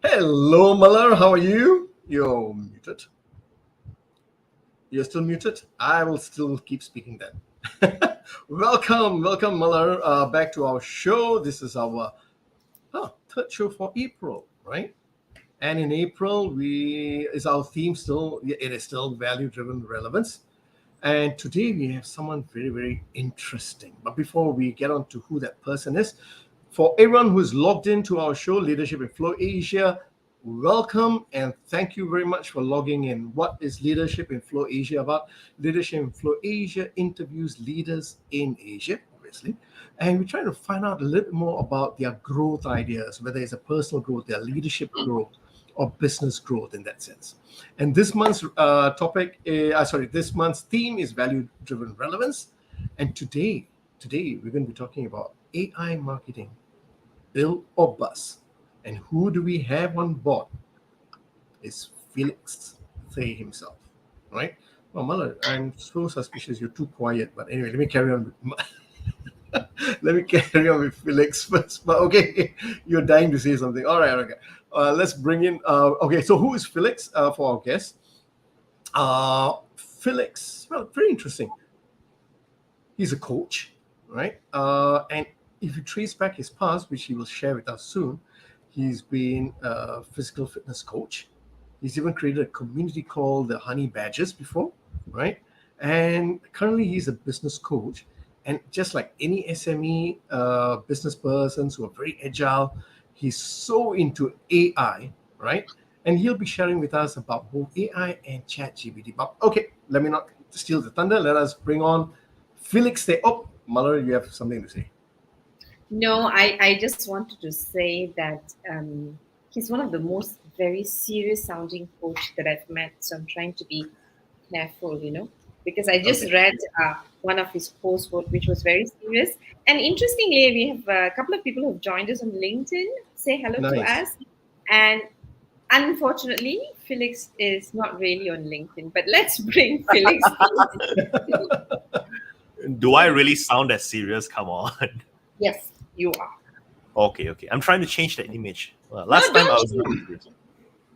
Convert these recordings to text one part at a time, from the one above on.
Hello, Malar. How are you? You're muted. You're still muted? I will still keep speaking then. welcome, Malar, back to our show. This is our third show for April, right? And in April, is our theme still? It is still value-driven relevance. And today we have someone very, very interesting. But before we get on to who that person is, for everyone who's logged into our show, Leadership in Flow Asia, welcome and thank you very much for logging in. What is Leadership in Flow Asia about? Leadership in Flow Asia interviews leaders in Asia, obviously, and we're trying to find out a little more about their growth ideas, whether it's a personal growth, their leadership growth, or business growth in that sense. And this month's this month's theme is value-driven relevance. And today we're going to be talking about AI marketing, build or bust. And who do we have on board? It's Felix Tay himself, right? Well, Mala, I'm so suspicious you're too quiet. But anyway, let me carry on with Felix first. But okay, you're dying to say something. All right, okay. Let's bring in. Okay, so who is Felix for our guest? Felix, well, very interesting. He's a coach, right? And if you trace back his past, which he will share with us soon, he's been a physical fitness coach. He's even created a community called the Honey Badgers before, right? And currently he's a business coach. And just like any SME business persons who are very agile, he's so into AI, right? And he'll be sharing with us about both AI and Chat-GPT. But okay, let me not steal the thunder. Let us bring on Felix Tay. Oh, Malar, you have something to say. No, I just wanted to say that he's one of the most very serious sounding coach that I've met. So I'm trying to be careful, because I just read one of his posts, which was very serious. And interestingly, we have a couple of people who have joined us on LinkedIn say hello to us. And unfortunately, Felix is not really on LinkedIn, but let's bring Felix. Do I really sound as serious? Come on. Yes, you are. Okay. I'm trying to change that image. Well, last time I was not serious.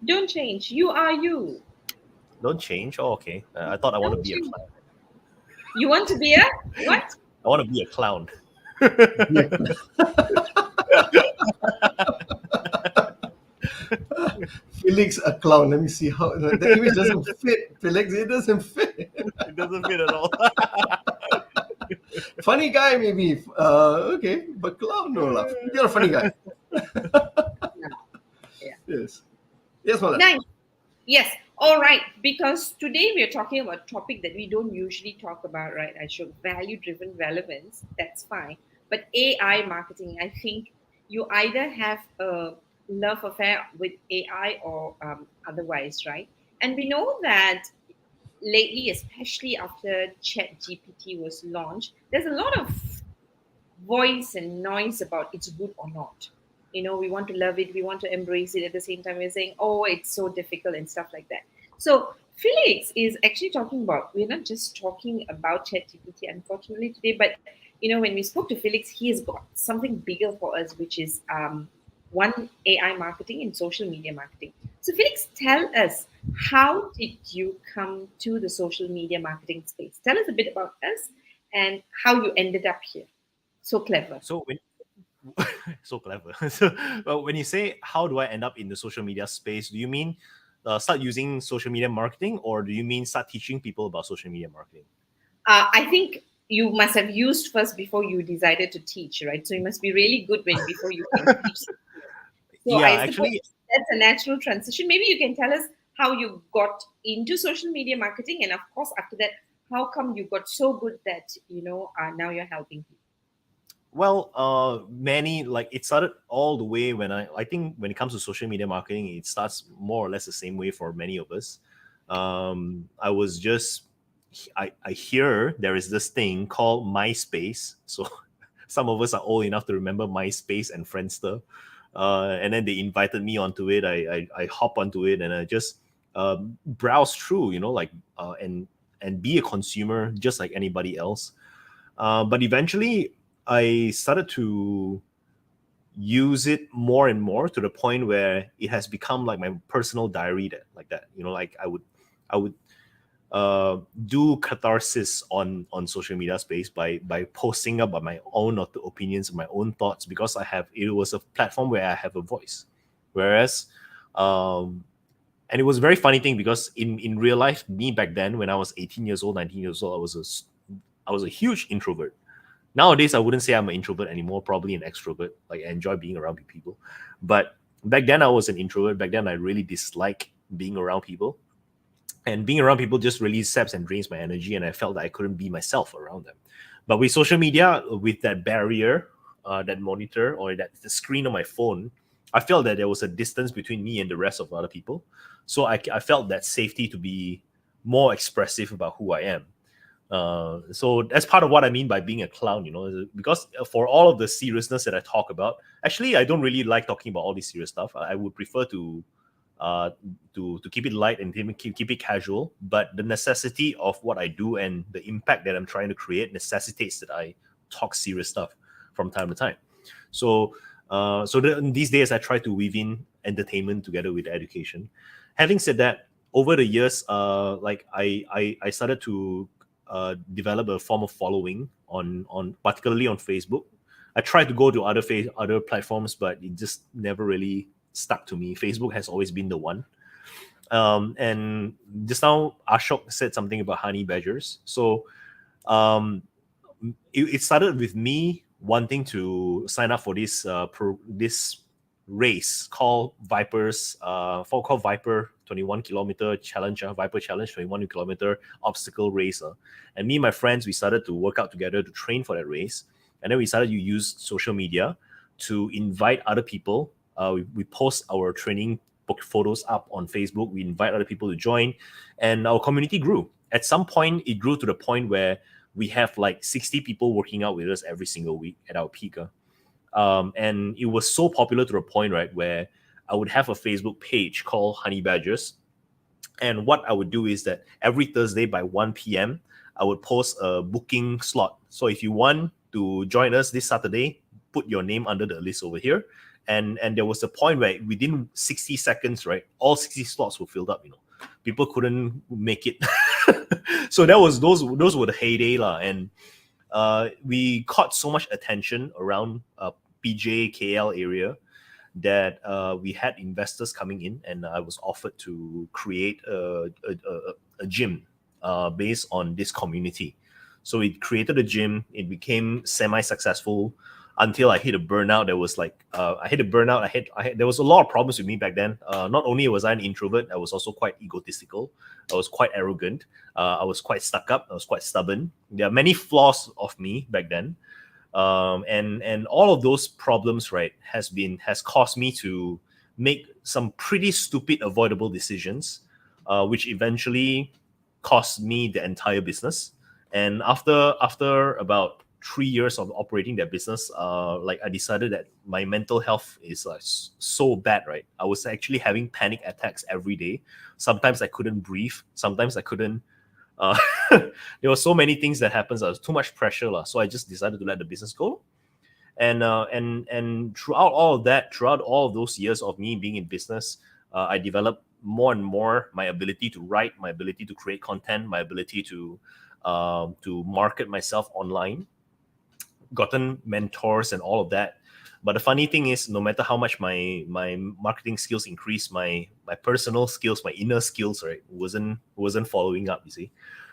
Don't change. You are you. Don't change? Oh, okay. I thought I want to be a clown. You want to be a what? I want to be a clown. Felix, a clown. Let me see how the image doesn't fit. Felix, it doesn't fit. It doesn't fit at all. Funny guy, maybe. Okay, but clown, no love. You're a funny guy. Yeah. Yes, Mala. Nice. Yes. All right. Because today we are talking about a topic that we don't usually talk about, right? I show value-driven relevance. That's fine. But AI marketing, I think you either have a love affair with AI or otherwise, right? And we know that lately, especially after Chat-GPT was launched, there's a lot of voice and noise about it's good or not. We want to love it, we want to embrace it. At the same time, we're saying, oh, it's so difficult and stuff like that. So Felix is actually talking about, we're not just talking about Chat-GPT, unfortunately, today, but when we spoke to Felix, he has got something bigger for us, which is one, AI marketing and social media marketing. So Felix, tell us, how did you come to the social media marketing space? Tell us a bit about us and how you ended up here. So clever. So clever. So when you say, how do I end up in the social media space, do you mean start using social media marketing, or do you mean start teaching people about social media marketing? I think you must have used first before you decided to teach, right? So you must be really good before you can teach. So Yeah, I suppose actually, that's a natural transition. Maybe you can tell us how you got into social media marketing, and of course, after that, how come you got so good that now you're helping people. well, many like it started all the way when I think when it comes to social media marketing, it starts more or less the same way for many of us. I was just I hear there is this thing called MySpace. So some of us are old enough to remember MySpace and Friendster. And then they invited me onto it. I hop onto it and I just browse through, and be a consumer just like anybody else. But eventually, I started to use it more and more to the point where it has become like my personal diary that. Like I would do catharsis on social media space by posting about my own opinions, my own thoughts, because it was a platform where I have a voice. Whereas and it was a very funny thing because in real life, me back then when I was 18 years old, 19 years old, I was a huge introvert. Nowadays, I wouldn't say I'm an introvert anymore, probably an extrovert. Like I enjoy being around people. But back then I was an introvert. Back then I really dislike being around people. And being around people just really saps and drains my energy, and I felt that I couldn't be myself around them. But with social media, with that barrier, that monitor or the screen on my phone, I felt that there was a distance between me and the rest of other people. So I felt that safety to be more expressive about who I am. So that's part of what I mean by being a clown, because for all of the seriousness that I talk about, actually, I don't really like talking about all this serious stuff. I would prefer uh, to keep it light and keep it casual. But the necessity of what I do and the impact that I'm trying to create necessitates that I talk serious stuff from time to time. So, these days I try to weave in entertainment together with education. Having said that, over the years, like I started to develop a form of following on particularly on Facebook. I tried to go to other platforms, but it just never really stuck to me. Facebook has always been the one. And just now, Ashok said something about honey badgers. So um, it started with me wanting to sign up for this race called Viper 21-kilometer challenge, Viper Challenge 21-kilometer obstacle race. And me and my friends, we started to work out together to train for that race. And then we started to use social media to invite other people. We post our training book photos up on Facebook. We invite other people to join, and our community grew. At some point, it grew to the point where we have like 60 people working out with us every single week at our peak. And it was so popular to the point, right, where I would have a Facebook page called Honey Badgers. And what I would do is that every Thursday by 1 p.m., I would post a booking slot. So if you want to join us this Saturday, put your name under the list over here. And there was a point where within 60 seconds, right, all 60 slots were filled up. People couldn't make it. So those were the heyday lah. And we caught so much attention around PJ KL area that we had investors coming in, and I was offered to create a gym based on this community. So we created a gym. It became semi-successful until I hit a burnout. There was I hit a burnout. There was a lot of problems with me back then. Not only was I an introvert, I was also quite egotistical. I was quite arrogant. I was quite stuck up. I was quite stubborn. There are many flaws of me back then. And all of those problems, right, has caused me to make some pretty stupid avoidable decisions, which eventually cost me the entire business. And after about 3 years of operating that business, I decided that my mental health is so bad, right? I was actually having panic attacks every day. Sometimes I couldn't breathe. Sometimes I couldn't. There were so many things that happened. There was too much pressure, so I just decided to let the business go. And throughout all of that, throughout all of those years of me being in business, I developed more and more my ability to write, my ability to create content, my ability to market myself online, gotten mentors and all of that. But the funny thing is, no matter how much my marketing skills increased, my personal skills, my inner skills, right, wasn't following up. You see,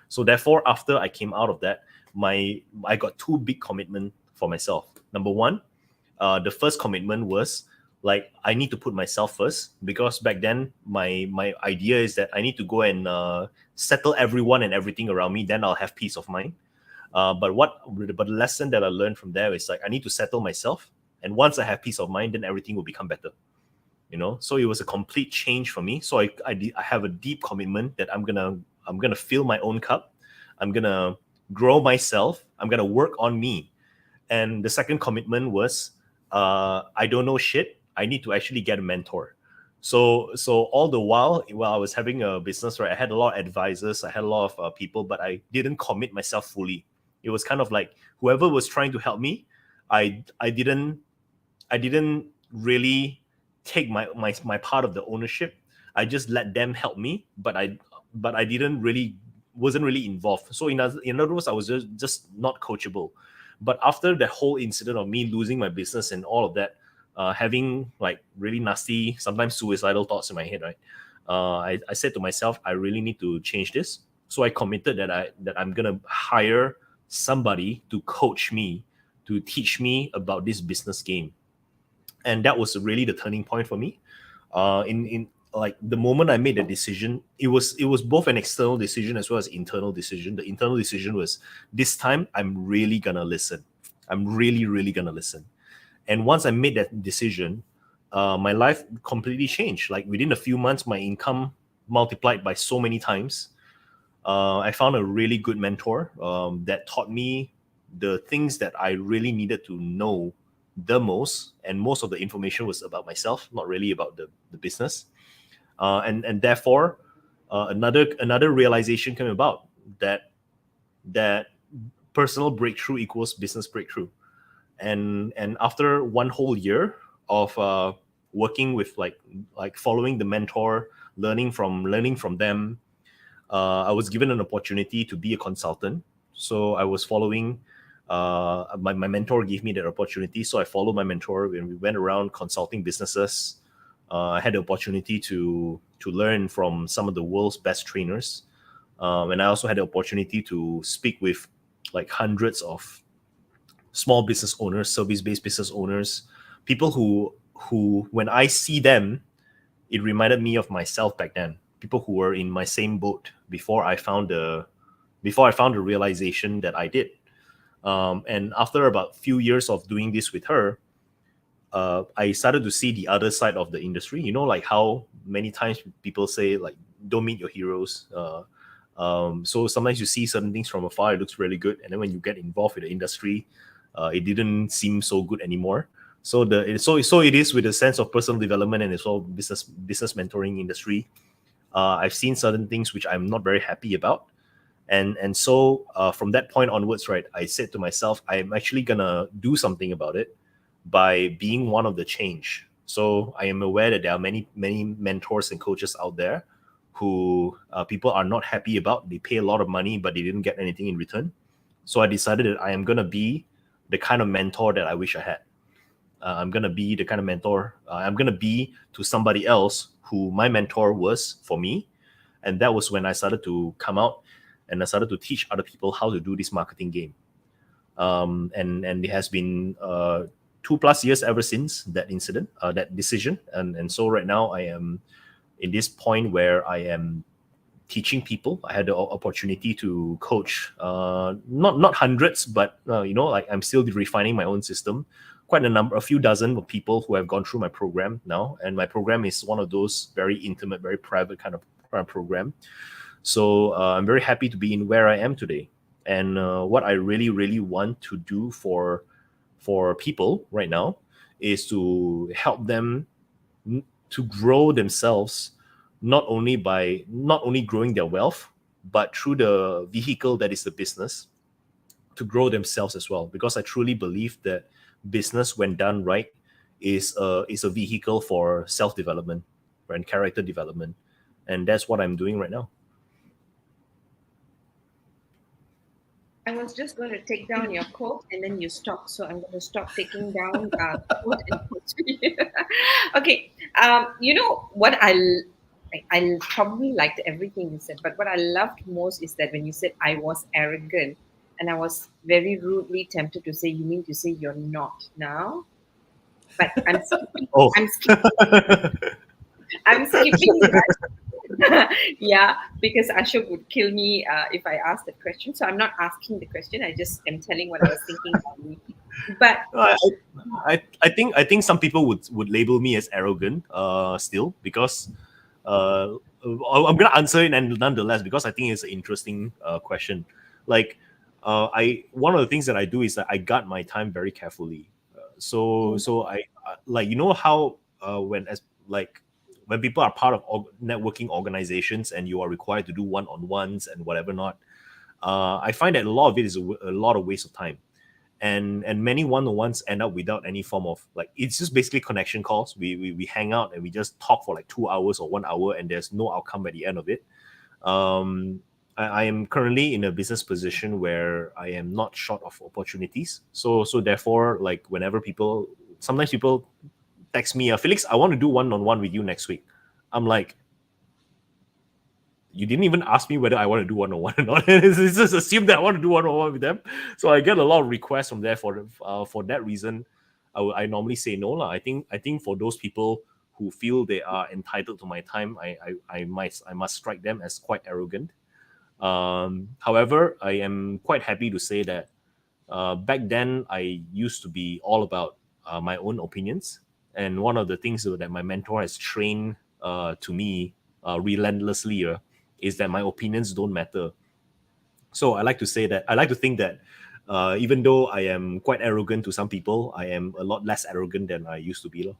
so therefore, after I came out of that, I got two big commitments for myself. Number one, the first commitment was like I need to put myself first, because back then my idea is that I need to go and settle everyone and everything around me, then I'll have peace of mind. But the lesson that I learned from there is like I need to settle myself, and once I have peace of mind, then everything will become better. So it was a complete change for me. So I have a deep commitment that I'm gonna fill my own cup. I'm gonna grow myself. I'm gonna work on me. And the second commitment was I don't know shit. I need to actually get a mentor. So all the while I was having a business, right, I had a lot of advisors, I had a lot of people, but I didn't commit myself fully. It was kind of like whoever was trying to help me, I didn't really take my part of the ownership. I just let them help me, but I wasn't really involved. So in other words, I was just not coachable. But after that whole incident of me losing my business and all of that, having like really nasty, sometimes suicidal thoughts in my head, right? I said to myself, I really need to change this. So I committed that I'm gonna hire somebody to coach me, to teach me about this business game. And that was really the turning point for me. In like the moment I made the decision, it was both an external decision as well as internal decision. The internal decision was, this time I'm really gonna listen. I'm really gonna listen. And once I made that decision, my life completely changed. Like within a few months, my income multiplied by so many times. I found a really good mentor that taught me the things that I really needed to know the most, and most of the information was about myself, not really about the business. And therefore, another realization came about, that personal breakthrough equals business breakthrough. And after one whole year of working with like following the mentor, learning from them, I was given an opportunity to be a consultant. So I was following. My mentor gave me that opportunity, so I followed my mentor when we went around consulting businesses. I had the opportunity to learn from some of the world's best trainers, and I also had the opportunity to speak with like hundreds of small business owners, service-based business owners, people who when I see them, it reminded me of myself back then. People who were in my same boat before I found the realization that I did. And after about few years of doing this with her, I started to see the other side of the industry. Like how many times people say like, don't meet your heroes. So sometimes you see certain things from afar, it looks really good, and then when you get involved with the industry, it didn't seem so good anymore. So it is with a sense of personal development and as well business mentoring industry. I've seen certain things which I'm not very happy about. And so from that point onwards, right, I said to myself, I'm actually gonna do something about it by being one of the change. So I am aware that there are many mentors and coaches out there who people are not happy about. They pay a lot of money, but they didn't get anything in return. So I decided that I am gonna be the kind of mentor that I wish I had. I'm gonna be the kind of mentor. I'm gonna be to somebody else who my mentor was for me. And that was when I started to come out and I started to teach other people how to do this marketing game. And it has been 2+ years ever since that incident, that decision. And so right now I am in this point where I am teaching people. I had the opportunity to coach, not hundreds, but like I'm still refining my own system. Quite a few dozen of people who have gone through my program now, and my program is one of those very intimate, very private kind of program. So I'm very happy to be in where I am today. And what I really want to do for people right now is to help them to grow themselves, not only growing their wealth, but through the vehicle that is the business, to grow themselves as well. Because I truly believe that business, when done right, is a vehicle for self-development and character development. And that's what I'm doing right now. I was just going to take down your quote and then you stopped. So I'm going to stop taking down quote and quote. Okay. You know what I probably liked everything you said, but what I loved most is that when you said I was arrogant, and I was very rudely tempted to say, you mean to say you're not now? But I'm skipping. Oh. I'm skipping. I'm skipping that. Yeah, because Ashok would kill me if I asked that question. So I'm not asking the question. I just am telling what I was thinking about me. But I, I think some people would label me as arrogant still, because I'm gonna answer it and nonetheless, because I think it's an interesting question. Like I one of the things that I do is that I guard my time very carefully. So I like, you know how when people are part of networking organizations and you are required to do one-on-ones and whatever not, I find that a lot of it is a lot of waste of time, and many one-on-ones end up without any form of, like, it's just basically connection calls. We hang out and we just talk for like 2 hours or 1 hour, and there's no outcome at the end of it. I am currently in a business position where I am not short of opportunities, so therefore, like, sometimes people text me, Felix, I want to do one-on-one with you next week. I'm like, you didn't even ask me whether I want to do one-on-one or not. It's just assumed that I want to do one-on-one with them. So I get a lot of requests from there. For that reason, I normally say no lah. I think for those people who feel they are entitled to my time, I must strike them as quite arrogant. However, I am quite happy to say that back then I used to be all about my own opinions, and one of the things that my mentor has trained to me relentlessly is that my opinions don't matter. So I like to think that even though I am quite arrogant to some people, I am a lot less arrogant than I used to be. Lor.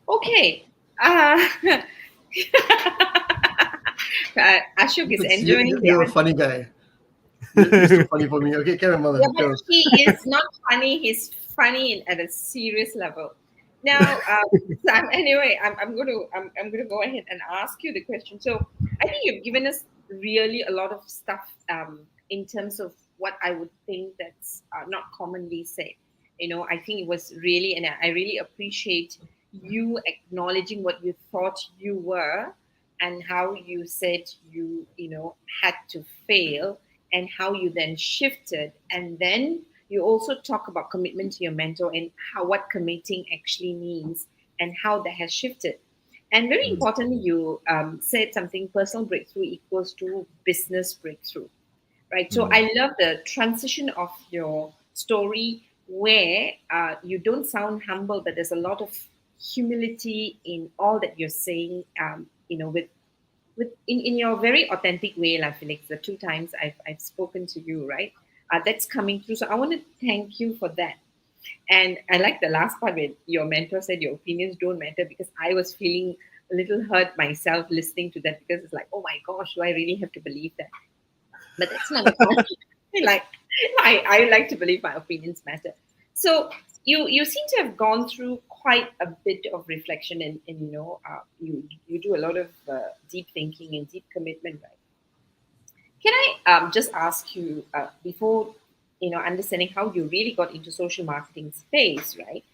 okay. Ashok is enjoying the You're a answer. funny guy. You're so funny for me. Okay, Karen, mother. Yeah, but he is not funny. He's funny at a serious level. Now, Sam. Anyway, I'm going to go ahead and ask you the question. So, I think you've given us really a lot of stuff in terms of what I would think that's not commonly said. You know, I think it was really, and I really appreciate you acknowledging what you thought you were, and how you said had to fail, and how you then shifted, and then you also talk about commitment to your mentor and how what committing actually means and how that has shifted. And very importantly, you said something: personal breakthrough equals to business breakthrough, right? So I love the transition of your story, where you don't sound humble, but there's a lot of humility in all that you're saying. With in your very authentic way, like Felix, the two times I've spoken to you, right? That's coming through. So I want to thank you for that. And I like the last part where your mentor said your opinions don't matter, because I was feeling a little hurt myself listening to that, because it's like, oh my gosh, do I really have to believe that? But that's not the point. Like, I like to believe my opinions matter. So you seem to have gone through quite a bit of reflection, and you do a lot of deep thinking and deep commitment, right? Can I just ask you before understanding how you really got into social marketing space, right?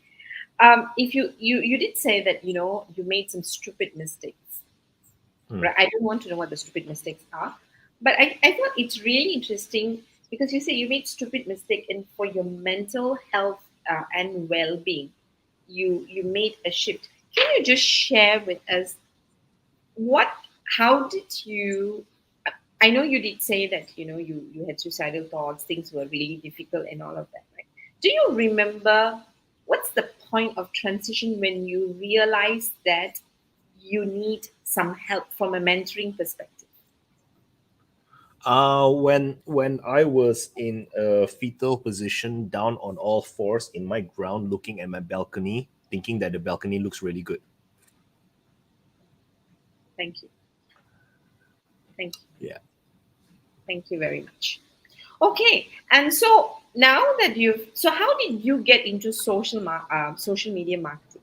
If you did say that you made some stupid mistakes, right? I don't want to know what the stupid mistakes are, but I thought it's really interesting, because you say you made stupid mistake, and for your mental health and well-being, you made a shift. Can you just share with us what how did you I know you did say that you had suicidal thoughts, things were really difficult and all of that, right? Do you remember what's the point of transition when you realize that you need some help from a mentoring perspective? When I was in a fetal position, down on all fours in my ground, looking at my balcony, thinking that the balcony looks really good. Thank you. Thank you. Yeah. Thank you very much. Okay, and so now that so how did you get into social media marketing?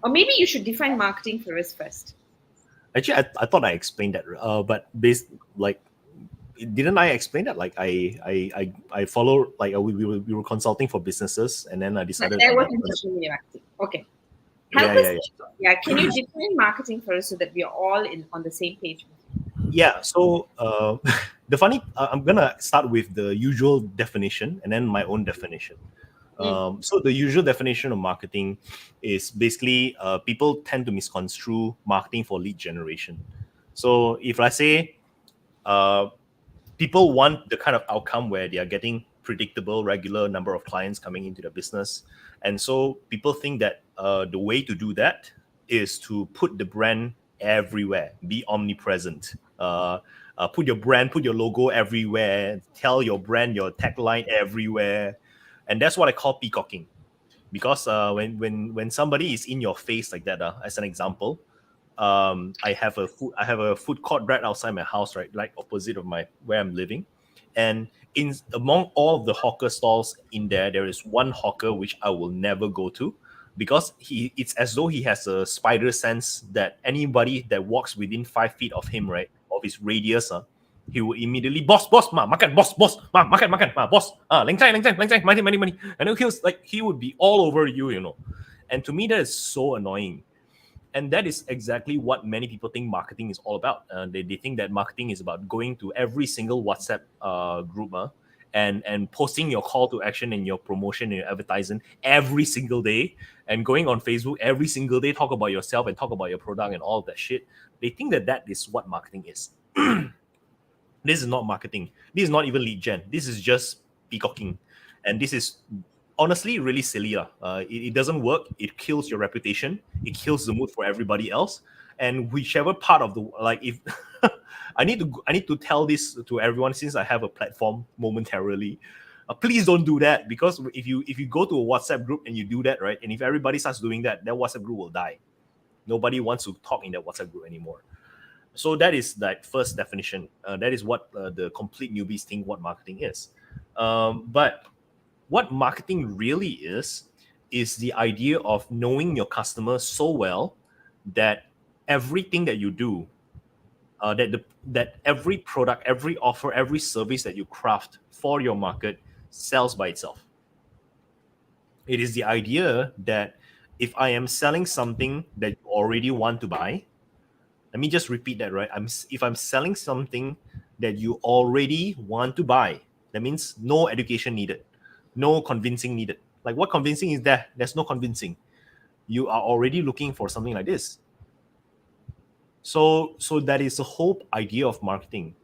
Or maybe you should define marketing for us first. Actually, I thought I explained that, but based like didn't I explain that? Like I follow, like we were consulting for businesses, and then I But decided. that was in social media marketing. Okay. Help Yeah, us. yeah, Yeah. Can you define marketing for us so that we are all on the same page? yeah. So I'm gonna start with the usual definition and then my own definition. So the usual definition of marketing is basically people tend to misconstrue marketing for lead generation. So if I say uh, people want the kind of outcome where they are getting predictable, regular number of clients coming into their business, and so people think that the way to do that is to put the brand everywhere, be omnipresent. Put your brand, put your logo everywhere, tell your brand, your tagline everywhere, and that's what I call peacocking. Because when somebody is in your face like that, as an example, I have a food court right outside my house, right opposite of my where I'm living, and in among all of the hawker stalls in there, there is one hawker which I will never go to, because it's as though he has a spider sense that anybody that walks within 5 feet of him, right, of his radius, he will immediately boss ma makan boss ma makan ma boss leng cai money, and then he would be all over you, and to me that is so annoying. And that is exactly what many people think marketing is all about. They think that marketing is about going to every single WhatsApp group and posting your call to action and your promotion and your advertising every single day, and going on Facebook every single day, talk about yourself and talk about your product and all of that shit. They think that that is what marketing is. This is not marketing. This is not even lead gen. This is just peacocking. And this is honestly really silly. It doesn't work. It kills your reputation. It kills the mood for everybody else. And whichever part of the, like, if I need to tell this to everyone, since I have a platform momentarily. Please don't do that, because if you go to a WhatsApp group and you do that, right, and if everybody starts doing that, that WhatsApp group will die. Nobody wants to talk in that WhatsApp group anymore. So that is that first definition. That is what the complete newbies think what marketing is. But what marketing really is the idea of knowing your customer so well that everything that you do, that every product, every offer, every service that you craft for your market sells by itself. It is the idea that if I am selling something that you already want to buy, let me just repeat that, right? If I'm selling something that you already want to buy, that means no education needed, no convincing needed. Like, what convincing is there? There's no convincing. You are already looking for something like this. So that is the whole idea of marketing.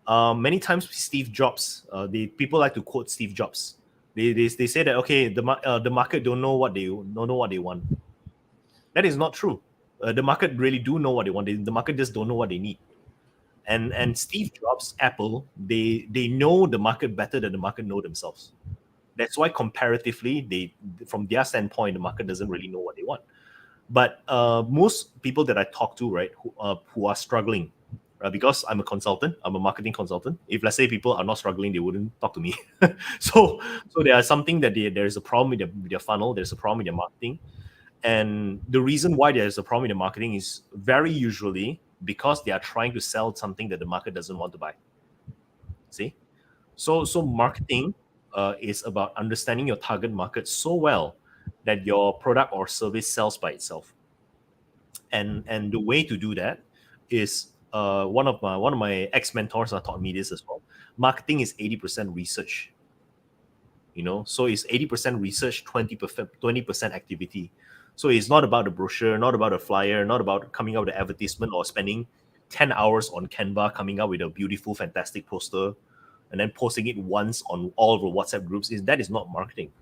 Many times Steve Jobs, people like to quote Steve Jobs. They say that, okay, the market don't know what they want. That is not true. The market really do know what they want. The market just don't know what they need. And Steve Jobs, Apple, they know the market better than the market know themselves. That's why comparatively, from their standpoint, the market doesn't really know what they want. But most people that I talk to, right, who are struggling, because I'm a consultant, I'm a marketing consultant. If, let's say, people are not struggling, they wouldn't talk to me. so there are something that there is a problem with their funnel. There's a problem with their marketing. And the reason why there's a problem in the marketing is very usually because they are trying to sell something that the market doesn't want to buy. See? So marketing is about understanding your target market so well that your product or service sells by itself. And the way to do that is one of my ex-mentors taught me this as well. Marketing is 80% research. So it's 80% research, 20% activity. So it's not about the brochure, not about a flyer, not about coming out with an advertisement or spending 10 hours on Canva coming up with a beautiful, fantastic poster and then posting it once on all of the WhatsApp groups. That is not marketing.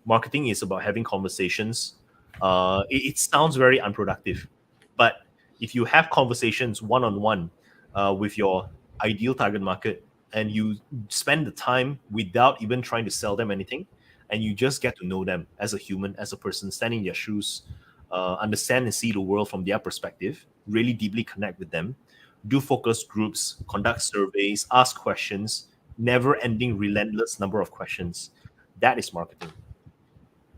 Marketing is about having conversations. It sounds very unproductive, but if you have conversations one-on-one with your ideal target market, and you spend the time without even trying to sell them anything, and you just get to know them as a human, as a person, stand in their shoes, understand and see the world from their perspective, really deeply connect with them, do focus groups, conduct surveys, ask questions, never-ending, relentless number of questions. That is marketing.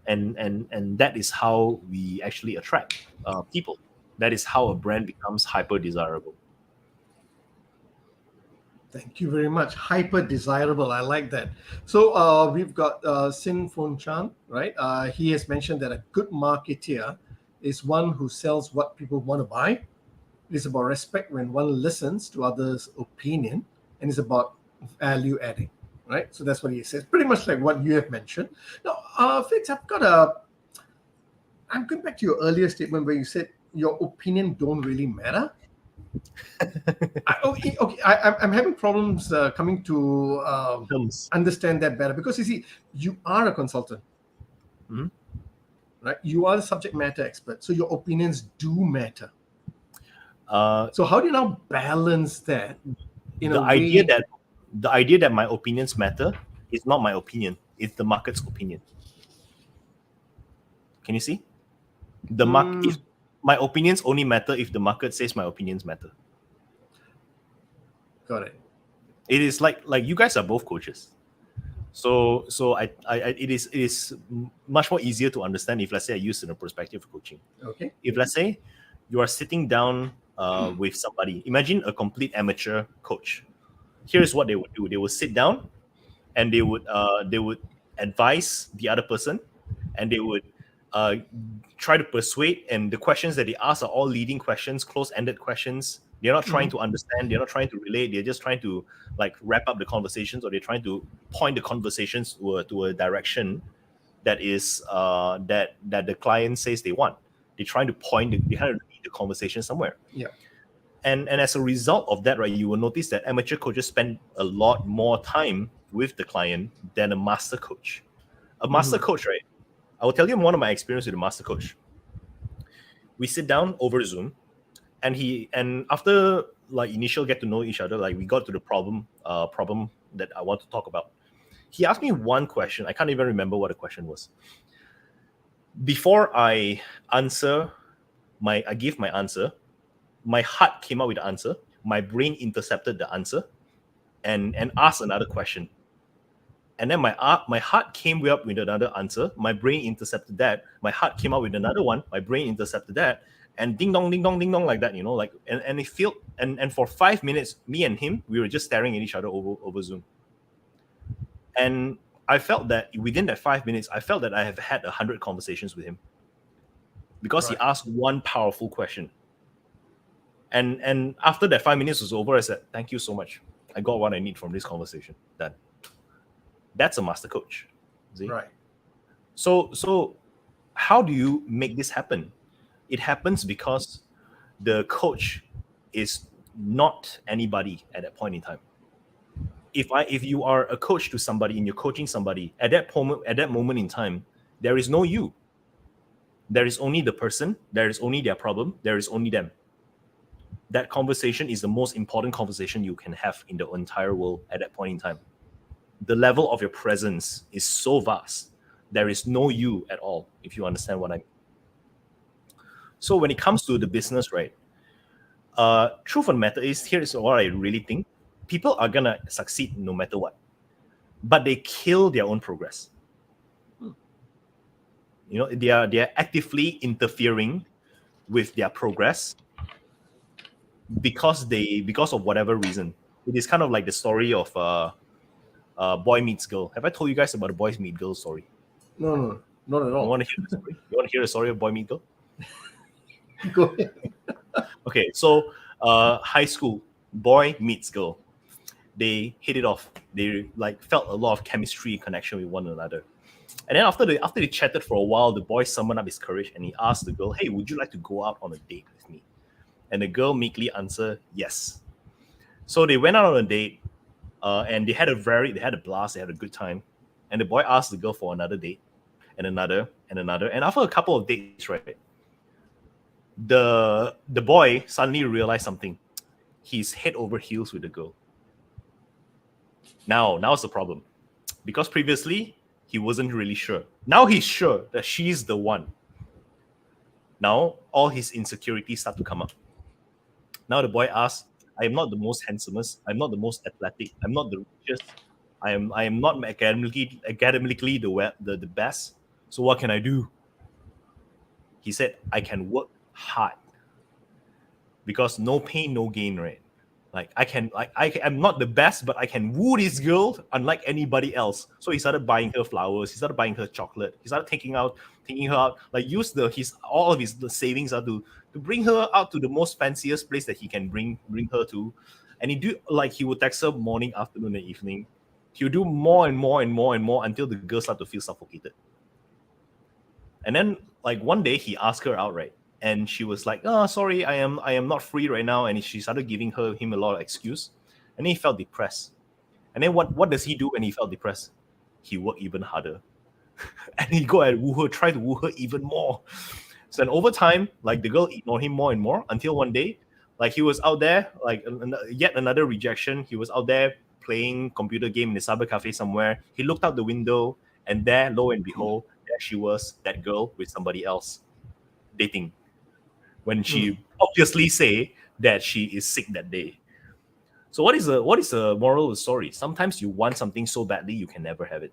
And that is how we actually attract people. That is how a brand becomes hyper desirable. Thank you very much. Hyper desirable. I like that. So we've got Sin Fon Chan, right? He has mentioned that a good marketeer is one who sells what people want to buy. It is about respect when one listens to others' opinion, and it's about value adding, right? So that's what he says. Pretty much like what you have mentioned. Now, Felix, I'm going back to your earlier statement where you said your opinion don't really matter. I'm having problems coming to Terms. understand that better because you see, you are a consultant, Mhm. right? You are the subject matter expert, so your opinions do matter. Uh, So how do you now balance that in a the idea way? that the idea that my opinions matter is not my opinion; it's the market's opinion. Can you see? If Mm, my opinions only matter if the market says my opinions matter. got it. It is like you guys are both coaches. So it is much more easier to understand if, let's say, I use in a perspective of coaching. Okay. If, let's say, you are sitting down with somebody, imagine a complete amateur coach. Here's what they would do: they would sit down and they would advise the other person, and they would uh, try to persuade. And the questions that they ask are all leading questions, close-ended questions. They're not trying Mhm. to understand. They're not trying to relate. They're just trying to like wrap up the conversations, or they're trying to point the conversations to a direction that is that the client says they want. They're trying to they're trying to lead the conversation somewhere. Yeah. And as a result of that, right, you will notice that amateur coaches spend a lot more time with the client than a master coach. A master Mhm. coach, right? I will tell you one of my experience with a master coach. We sit down over Zoom, and after like initial get to know each other, like we got to the problem that I want to talk about. He asked me one question. I can't even remember what the question was. Before I give my answer, my heart came out with the answer. My brain intercepted the answer and asked another question. And then my heart came up with another answer. My brain intercepted that. My heart came out with another one. My brain intercepted that. And ding dong, like that, like, and it felt, and for 5 minutes, me and him, we were just staring at each other over Zoom. And I felt that within that 5 minutes, I felt that I have had 100 conversations with him because he Right. asked one powerful question. And after that 5 minutes was over, I said, "Thank you so much. I got what I need from this conversation." That's a master coach. See? Right. So how do you make this happen? It happens because the coach is not anybody at that point in time. If you are a coach to somebody and you're coaching somebody at that moment in time, there is no you. There is only the person, there is only their problem, there is only them. That conversation is the most important conversation you can have in the entire world at that point in time. The level of your presence is so vast. There is no you at all, if you understand what I mean. So when it comes to the business, right? Truth of the matter is, here is what I really think: people are gonna succeed no matter what, but they kill their own progress. They are actively interfering with their progress because of whatever reason. It is kind of like the story of boy meets girl. Have I told you guys about the boys meet girl story? No, no, not at You all. want to hear the story? You want to hear the story of boy meet girl? Go ahead. Okay, so high school, boy meets girl. They hit it off. They like felt a lot of chemistry connection with one another. And then after they chatted for a while, the boy summoned up his courage and he asked the girl, "Hey, would you like to go out on a date with me?" And the girl meekly answered, "Yes." So they went out on a date, and they had a blast, they had a good time. And the boy asked the girl for another date, and another, and another. And after a couple of dates, right, the boy suddenly realized something. He's head over heels with the girl. Now's the problem. Because previously he wasn't really sure. Now he's sure that she's the one. Now all his insecurities start to come up. Now the boy asks, "I am not the most handsomest. I'm not the most athletic. I'm not the richest. I am not academically the best. So what can I do?" He said, "I can work hard because no pain, no gain, right?" Like I'm not the best, but I can woo this girl unlike anybody else. So he started buying her flowers. He started buying her chocolate. He started taking her out. Like use all of his savings to bring her out to the most fanciest place that he can bring her to. And he would text her morning, afternoon, and evening. He would do more and more and more and more until the girl started to feel suffocated. And then like one day he asked her outright. And she was like, "Oh, sorry, I am not free right now." And she started giving him a lot of excuse. And then he felt depressed. And then what does he do when he felt depressed? He worked even harder. And he go and try to woo her even more. So then over time, like the girl ignored him more and more until one day, like he was out there, like yet another rejection. He was out there playing computer game in the cyber cafe somewhere. He looked out the window, and there, lo and behold, there she was, that girl with somebody else, dating. When she obviously say that she is sick that day. So what is the moral of the story? Sometimes you want something so badly you can never have it.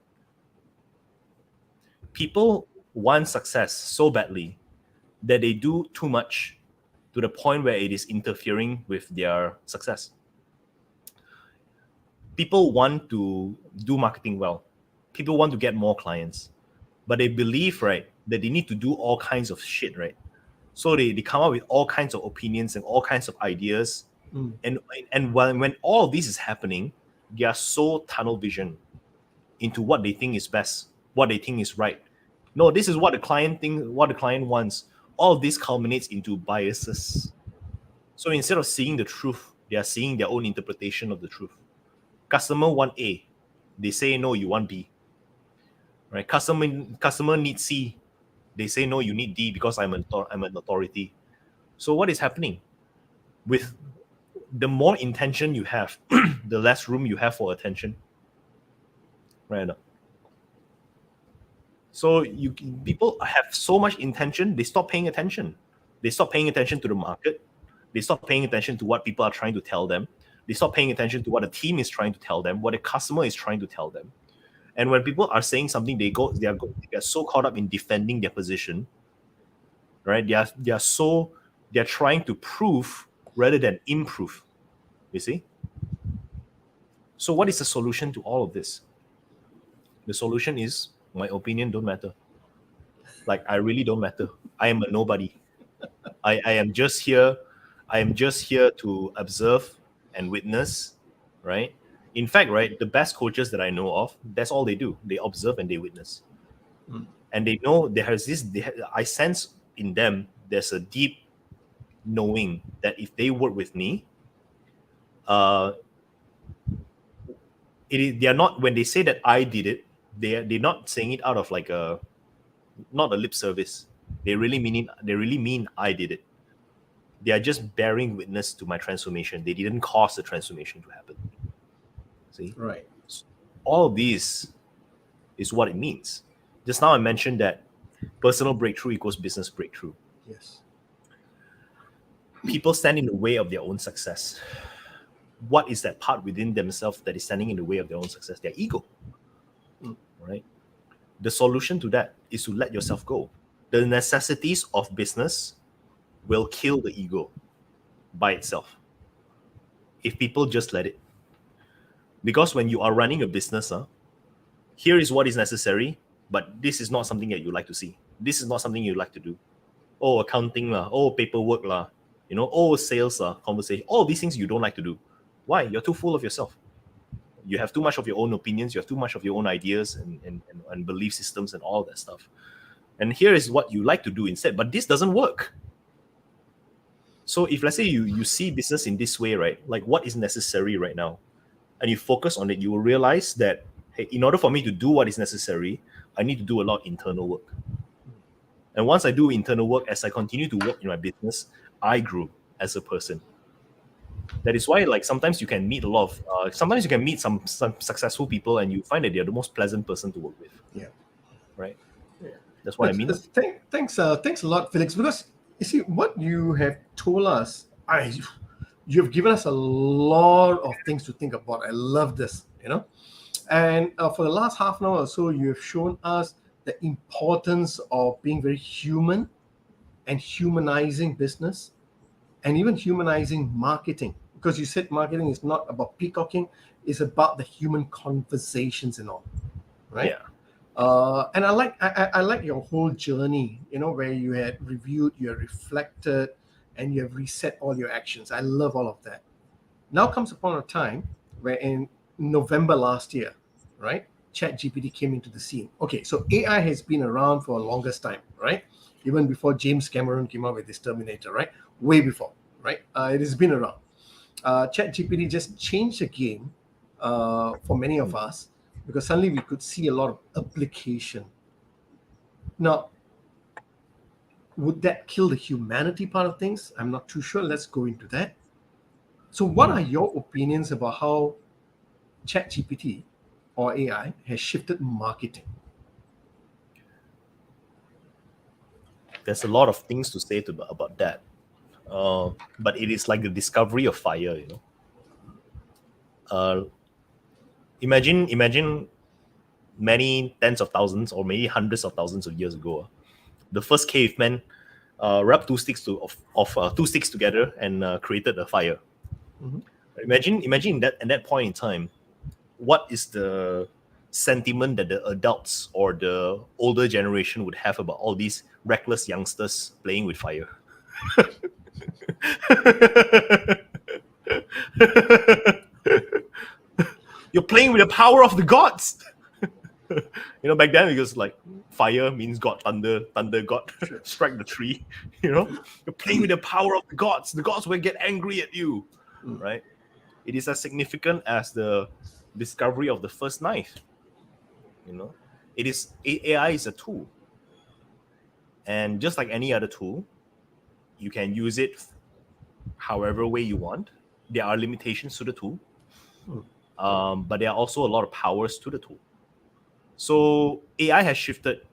People want success so badly that they do too much to the point where it is interfering with their success. People want to do marketing well. People want to get more clients. But they believe, right, that they need to do all kinds of shit, right? So they come up with all kinds of opinions and all kinds of ideas. And when all of this is happening, they are so tunnel vision into what they think is best, what they think is right. No, this is what the client thinks, what the client wants. All of this culminates into biases. So instead of seeing the truth, they are seeing their own interpretation of the truth. Customer want A, they say no, you want B. Right? Customer needs C. They say, no, you need D because I'm an authority. So what is happening? With the more intention you have, the less room you have for attention. Right? So people have so much intention, they stop paying attention. They stop paying attention to the market. They stop paying attention to what people are trying to tell them. They stop paying attention to what the team is trying to tell them, what the customer is trying to tell them. And when people are saying something, they are so caught up in defending their position, right? They're trying to prove rather than improve. You see? So what is the solution to all of this? The solution is my opinion don't matter. Like I really don't matter. I am a nobody. I am just here. I am just here to observe and witness, right? In fact, right, the best coaches that I know of, that's all they do. They observe and they witness. And they know I sense in them, there's a deep knowing that if they work with me, they are not, when they say that I did it, they're not saying it out of like not a lip service. They really mean I did it. They are just bearing witness to my transformation. They didn't cause the transformation to happen. See? Right. All of these is what it means. Just now I mentioned that personal breakthrough equals business breakthrough. Yes. People stand in the way of their own success. What is that part within themselves that is standing in the way of their own success? Their ego. Right? The solution to that is to let yourself go. The necessities of business will kill the ego by itself if people just let it. Because when you are running a business, here is what is necessary, but this is not something that you like to see. This is not something you like to do. Oh, accounting, oh, paperwork, oh, sales, conversation. All these things you don't like to do. Why? You're too full of yourself. You have too much of your own opinions. You have too much of your own ideas and belief systems and all that stuff. And here is what you like to do instead. But this doesn't work. So if let's say you see business in this way, right? Like what is necessary right now, and you focus on it, you will realize that, hey, in order for me to do what is necessary, I need to do a lot of internal work. And once I do internal work, as I continue to work in my business, I grew as a person. That is why, like, sometimes you can meet a lot of, sometimes you can meet some successful people and you find that they're the most pleasant person to work with. Yeah. Right? Yeah. That's what I mean. Thanks a lot, Felix, because you see, what you have told us, you have given us a lot of things to think about. I love this, And for the last half an hour or so, you have shown us the importance of being very human and humanizing business and even humanizing marketing, because you said marketing is not about peacocking, it's about the human conversations and all, right? Yeah. And I like your whole journey, where you had reviewed, you had reflected, and you have reset all your actions. I love all of that. Now comes upon a time where in November last year, right, Chat-GPT came into the scene. Okay, so AI has been around for a longest time, right? Even before James Cameron came out with his Terminator, right? Way before, right? It has been around. Chat-GPT just changed the game for many of us, because suddenly we could see a lot of application. Now, would that kill the humanity part of things? I'm not too sure. Let's go into that. So, what are your opinions about how ChatGPT or AI has shifted marketing? There's a lot of things to say about that. But it is like the discovery of fire, Imagine many tens of thousands or maybe hundreds of thousands of years ago. The first caveman rubbed two sticks together and created a fire. Mhm. Imagine that at that point in time, what is the sentiment that the adults or the older generation would have about all these reckless youngsters playing with fire? You're playing with the power of the gods. Back then it was like fire means God, thunder God, Sure. strike the tree. You're playing with the power of the gods. The gods will get angry at you, Mm. right? It is as significant as the discovery of the first knife. It is AI is a tool, and just like any other tool, you can use it however way you want. There are limitations to the tool, but there are also a lot of powers to the tool. So AI has shifted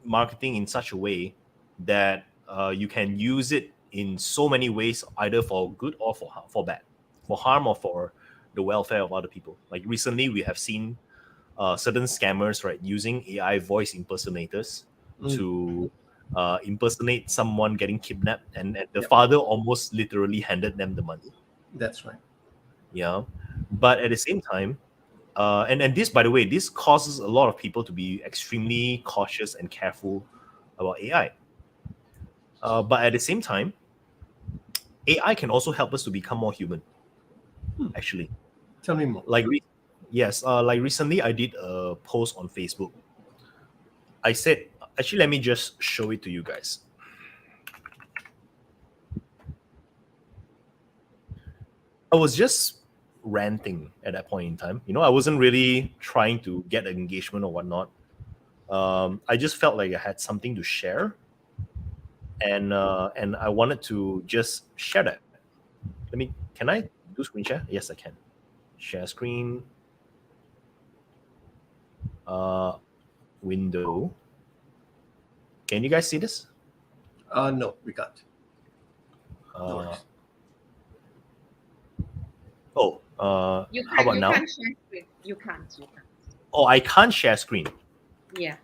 marketing in such a way that you can use it in so many ways, either for good or for bad, for harm or for the welfare of other people. Like recently, we have seen certain scammers, right, using AI voice impersonators to impersonate someone getting kidnapped, and the Yep. father almost literally handed them the money. That's right. Yeah, but at the same time, and this, by the way, this causes a lot of people to be extremely cautious and careful about AI. But at the same time, AI can also help us to become more human. Actually, Tell me more. yes, like recently, I did a post on Facebook. I said, actually, let me just show it to you guys. I was just ranting at that point in time. I wasn't really trying to get engagement or whatnot. I just felt like I had something to share, and I wanted to just share that. Can I do screen share? Yes, I can. Share screen. Window. Can you guys see this? No, we can't. No Uh, worries. You How can't. about You now? can't share screen. You can't. You can't. Oh, I can't share screen. Yeah.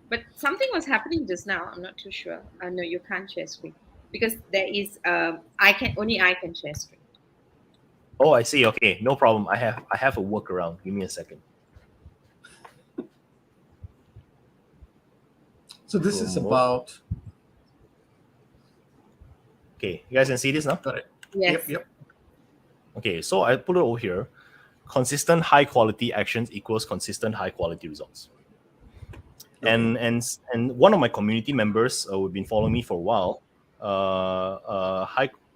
But something was happening just now. I'm not too sure. No, you can't share screen because there is. I can share screen. Oh, I see. Okay, no problem. I have a workaround. Give me a second. So this is Promote. about. Okay, you guys can see this now? Got it. Yes. Yep. Okay, so I put it over here. Consistent high quality actions equals consistent high quality results. Okay. And one of my community members who've been following me for a while.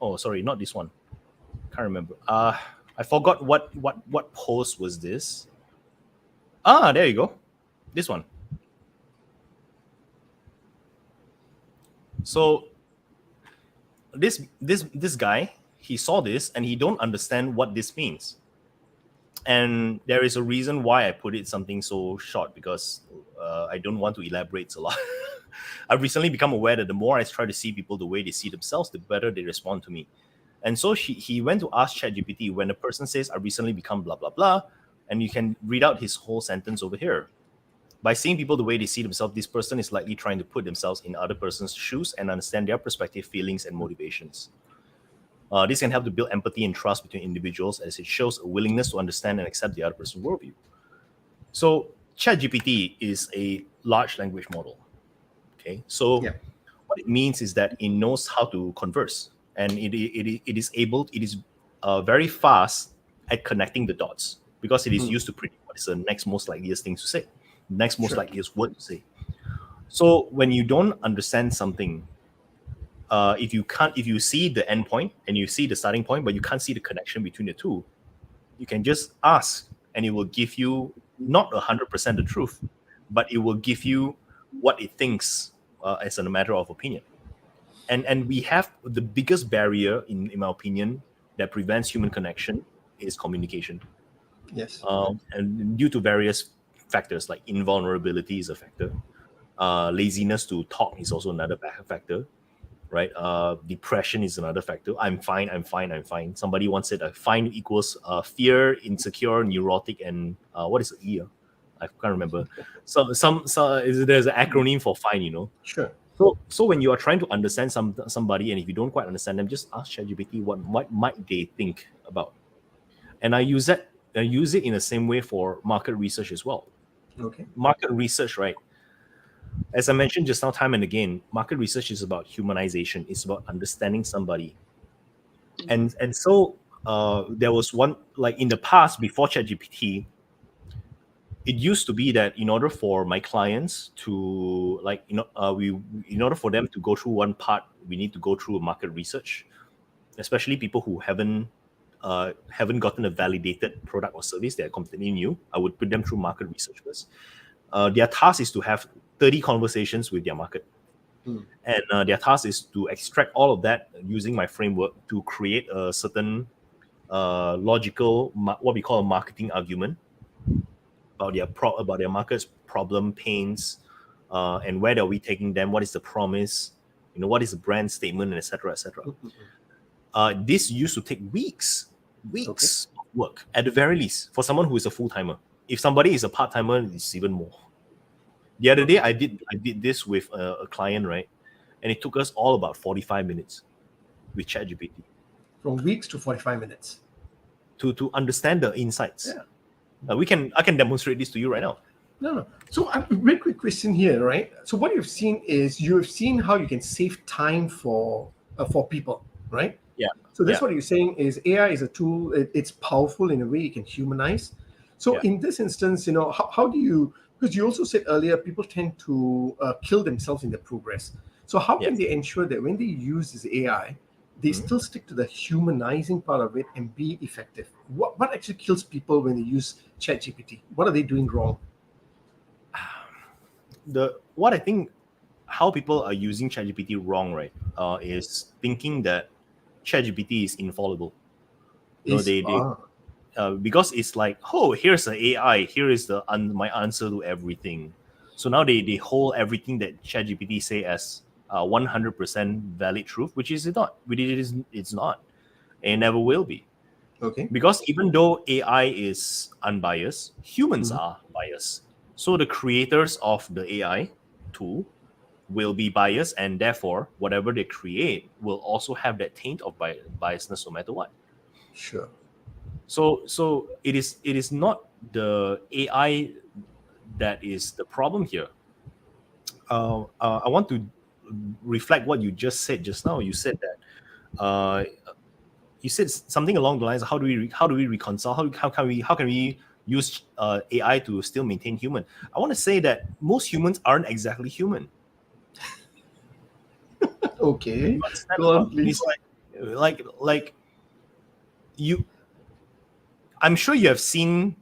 Oh, sorry, not this one. Can't remember. I forgot what post was this. There you go. This one. So this guy, he saw this and he don't understand what this means. And there is a reason why I put it something so short, because I don't want to elaborate a lot. I've recently become aware that the more I try to see people the way they see themselves, the better they respond to me. And so he went to ask ChatGPT when a person says, I recently become blah, blah, blah. And you can read out his whole sentence over here. By seeing people the way they see themselves, this person is likely trying to put themselves in other person's shoes and understand their perspective, feelings, and motivations. This can help to build empathy and trust between individuals as it shows a willingness to understand and accept the other person's worldview. So Chat-GPT is a large language model. Okay, so Yeah. what it means is that it knows how to converse, and it is very fast at connecting the dots because it is used to predict what is the next most likeliest thing to say, next most Sure. likeliest word to say. So when you don't understand something, if you see the end point and you see the starting point, but you can't see the connection between the two, you can just ask, and it will give you not 100% the truth, but it will give you what it thinks as a matter of opinion. And we have the biggest barrier, in my opinion, that prevents human connection is communication. Yes. And due to various factors, like invulnerability is a factor, laziness to talk is also another factor, right? Depression is another factor. I'm fine. Somebody once said fine equals fear, insecure, neurotic, and what is the E? I can't remember. So there's an acronym for fine, you know. Sure. So when you are trying to understand somebody, and if you don't quite understand them, just ask ChatGPT what might they think about. And I use it in the same way for market research as well. Okay. Market research, right? As I mentioned just now, time and again, market research is about humanization. It's about understanding somebody. And so there was one, like in the past before ChatGPT, it used to be that in order for my clients to in order for them to go through one part, we need to go through a market research, especially people who haven't gotten a validated product or service. They're completely new. I would put them through market research first. Their task is to have 30 conversations with their market. And their task is to extract all of that using my framework to create a certain logical, what we call a marketing argument about their market's problem, pains, and where are we taking them? What is the promise? What is the brand statement, and etc. etc. This used to take weeks of work at the very least for someone who is a full timer. If somebody is a part timer, it's even more. The other day, I did this with a client, right? And it took us all about 45 minutes with ChatGPT. From weeks to 45 minutes. To understand the insights. Yeah. I can demonstrate this to you right now. No. So a very quick question here, right? So what you've seen is how you can save time for people, right? Yeah. So that's what you're saying is AI is a tool. It's powerful in a way it can humanize. So in this instance, how do you? Because you also said earlier, people tend to kill themselves in their progress. So how can they ensure that when they use this AI, they still stick to the humanizing part of it and be effective? What actually kills people when they use ChatGPT? What are they doing wrong? What I think how people are using ChatGPT wrong, right, is thinking that ChatGPT is infallible. Because it's like, oh, here's the AI, here is my answer to everything. So now they hold everything that ChatGPT say as 100% valid truth, which is not. It's not, and never will be. Okay. Because even though AI is unbiased, humans are biased. So the creators of the AI tool will be biased, and therefore whatever they create will also have that taint of biasness no matter what. Sure. So it is not the AI that is the problem here. I want to reflect what you just said just now. You said that you said something along the lines of how do we reconcile? How can we use AI to still maintain human? I want to say that most humans aren't exactly human. Okay. Go on, please. Like you. I'm sure you have seen.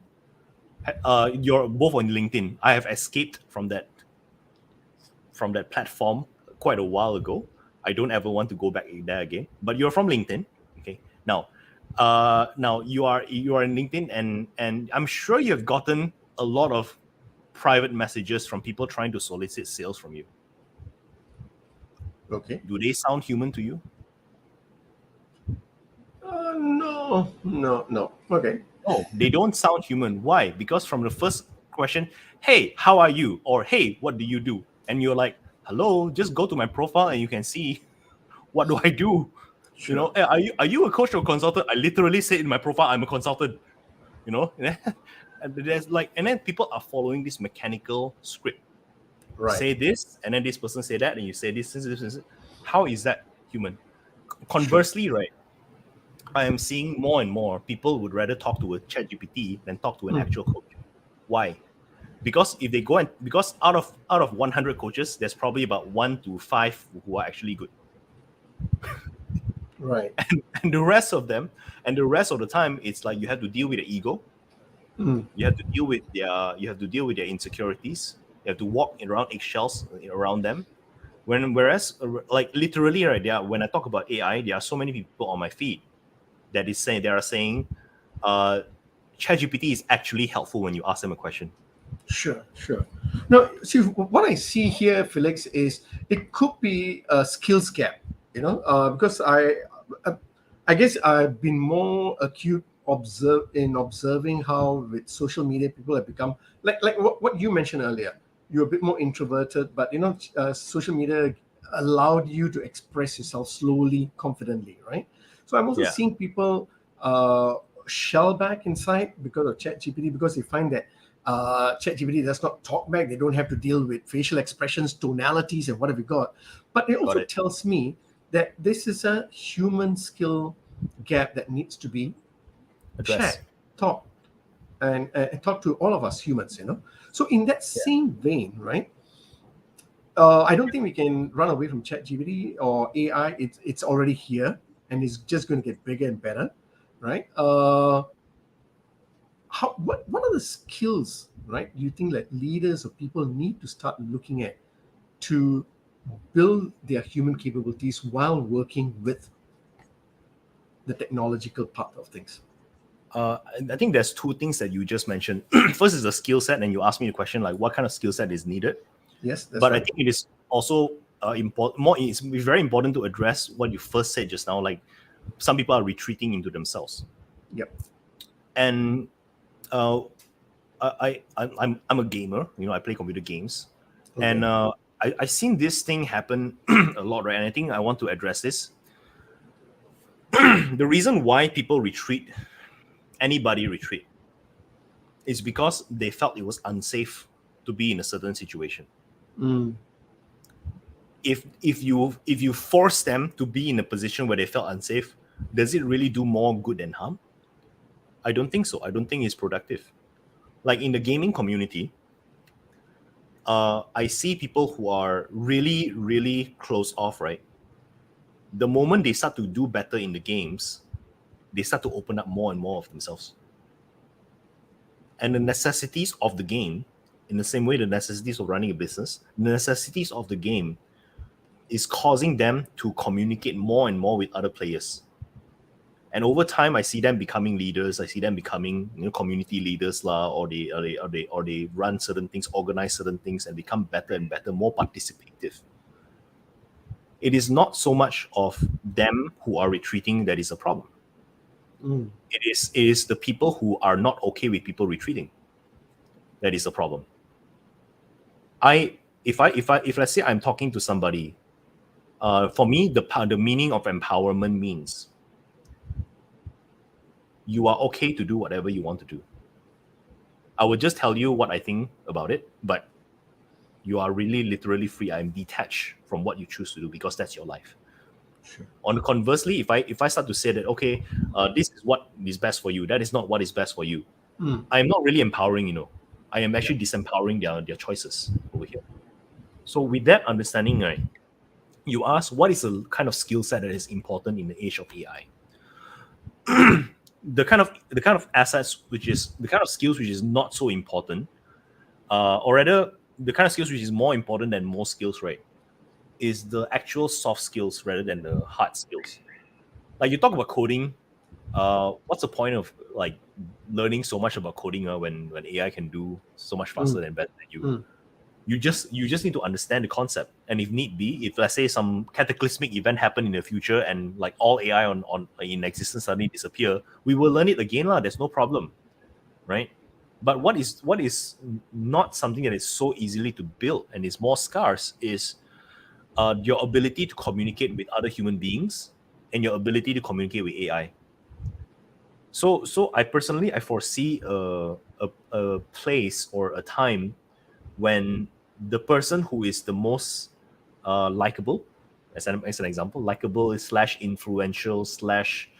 You're both on LinkedIn. I have escaped from that platform quite a while ago. I don't ever want to go back there again. But you're from LinkedIn, okay? Now you are in LinkedIn, and I'm sure you have gotten a lot of private messages from people trying to solicit sales from you. Okay. Do they sound human to you? No. Okay. No, they don't sound human. Why? Because from the first question, hey, how are you? Or hey, what do you do? And you're like, hello, just go to my profile and you can see what do I do. You know, "Hey, are you a coach or consultant?" I literally say in my profile, I'm a consultant. You know, and there's like, and then people are following this mechanical script. Right. Say this, and then this person say that, and you say this. How is that human? Sure. Conversely, right? I am seeing more and more people would rather talk to a Chat-GPT than talk to an actual coach. Why? Because if they go and because out of 100 coaches, there's probably about 1 to 5 who are actually good. Right. And the rest of them, and the rest of the time, it's like you have to deal with the ego. You have to deal with their insecurities. You have to walk around eggshells around them. Whereas like literally, right, when I talk about AI, there are so many people on my feed that are saying ChatGPT is actually helpful when you ask them a question. Sure. Now, see, what I see here, Felix, is it could be a skills gap. Because I guess I've been more acute observing how with social media people have become like what you mentioned earlier. You're a bit more introverted, but social media allowed you to express yourself slowly, confidently, right? So I'm also Yeah. seeing people shell back inside because of ChatGPT, because they find that ChatGPT does not talk back. They don't have to deal with facial expressions, tonalities, and whatever you got. But it also tells me that this is a human skill gap that needs to be Address. talked, and talk to all of us humans. So in that same vein, right? I don't think we can run away from ChatGPT or AI. It's already here, and it's just going to get bigger and better, right? What are the skills, right? Do you think that leaders or people need to start looking at to build their human capabilities while working with the technological part of things? I think there's two things that you just mentioned. First is the skill set, and you asked me the question like, what kind of skill set is needed? Yes, that's but right. I think it is also important. It's very important to address what you first said just now. Like, some people are retreating into themselves. Yep. And I'm a gamer. I play computer games, Okay. and I've seen this thing happen a lot, right? And I think I want to address this. The reason why people retreat, anybody retreat, is because they felt it was unsafe to be in a certain situation. If you force them to be in a position where they felt unsafe, does it really do more good than harm? I don't think so. I don't think it's productive. Like in the gaming community, I see people who are really, really close off, right? The moment they start to do better in the games, they start to open up more and more of themselves. And the necessities of the game, in the same way the necessities of running a business, the necessities of the game is causing them to communicate more and more with other players. And over time, I see them becoming leaders. I see them becoming community leaders, or they run certain things, organize certain things, and become better and better, more participative. It is not so much of them who are retreating that is a problem. It is the people who are not okay with people retreating that is a problem. If let's say I'm talking to somebody, for me the meaning of empowerment means you are okay to do whatever you want to do. I would just tell you what I think about it, but you are really literally free. I'm detached from what you choose to do because that's your life. Sure. On conversely, if I start to say that, okay, this is what is best for you, that is not what is best for you, I'm not really empowering. I am actually disempowering their choices over here. So with that understanding, right, you ask what is the kind of skill set that is important in the age of AI. the kind of assets, which is the kind of skills which is not so important, or rather the kind of skills which is more important than most skills, right, is the actual soft skills rather than the hard skills. Like you talk about coding, what's the point of like learning so much about coding when AI can do so much faster and better than you? You just need to understand the concept, and if need be, if let's say some cataclysmic event happen in the future and like all AI on in existence suddenly disappear, we will learn it again lah. There's no problem, right? But what is not something that is so easily to build and is more scarce is your ability to communicate with other human beings and your ability to communicate with AI. So I foresee a place or a time when the person who is the most likable, as an example, likable is slash influential slash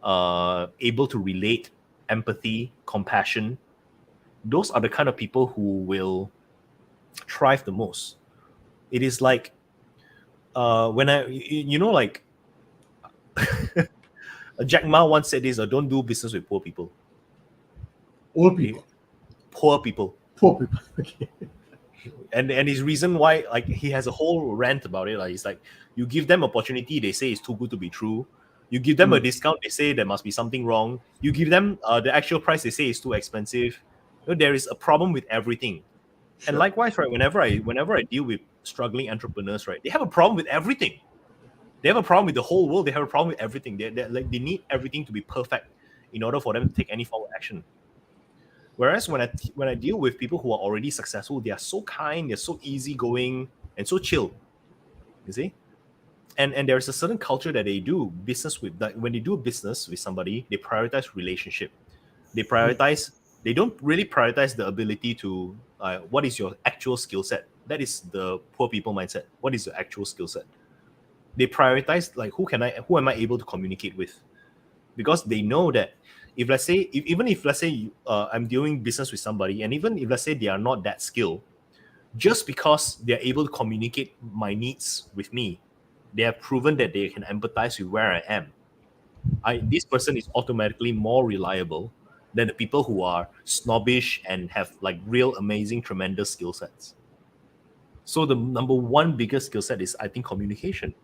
able to relate, empathy, compassion. Those are the kind of people who will thrive the most. It is like when like Jack Ma once said this: "Don't do business with poor people." Old Okay? people, Poor people. poor people. Okay. And his reason why, like, he has a whole rant about it. Like, he's like, you give them opportunity, they say it's too good to be true. You give them a discount, they say there must be something wrong. You give them the actual price, they say it's too expensive. There is a problem with everything. And Sure. likewise, right, whenever I deal with struggling entrepreneurs, right, they have a problem with everything. They have a problem with the whole world. They have a problem with everything. They need everything to be perfect in order for them to take any form of action. Whereas when I deal with people who are already successful, they are so kind, they're so easygoing, and so chill. You see, and there's a certain culture that they do business with. That when they do business with somebody, they prioritize relationship. They prioritize. They don't really prioritize the ability to what is your actual skill set. That is the poor people mindset. What is your actual skill set? They prioritize like who am I able to communicate with, because they know that if let's say even if let's say I'm doing business with somebody, and even if let's say they are not that skilled, just because they're able to communicate my needs with me, they have proven that they can empathize with where I am. This person is automatically more reliable than the people who are snobbish and have like real amazing tremendous skill sets. So the number one biggest skill set is, I think, communication.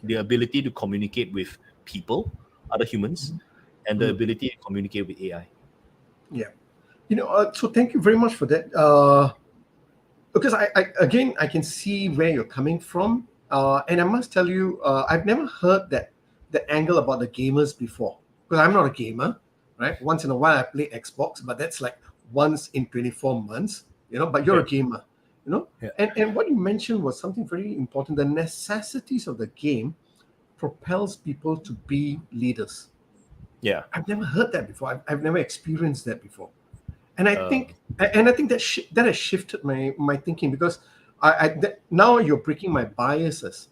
The ability to communicate with people, other humans, and the ability to communicate with AI. Yeah. So thank you very much for that. Because I can see where you're coming from. And I must tell you, I've never heard the angle about the gamers before. Because I'm not a gamer, right? Once in a while I play Xbox, but that's like once in 24 months, but you're a gamer, Yeah. And what you mentioned was something very important. The necessities of the game propels people to be leaders. Yeah. I've never heard that before. I've never experienced that before, and I Uh, think that has shifted my thinking, because now you're breaking my biases,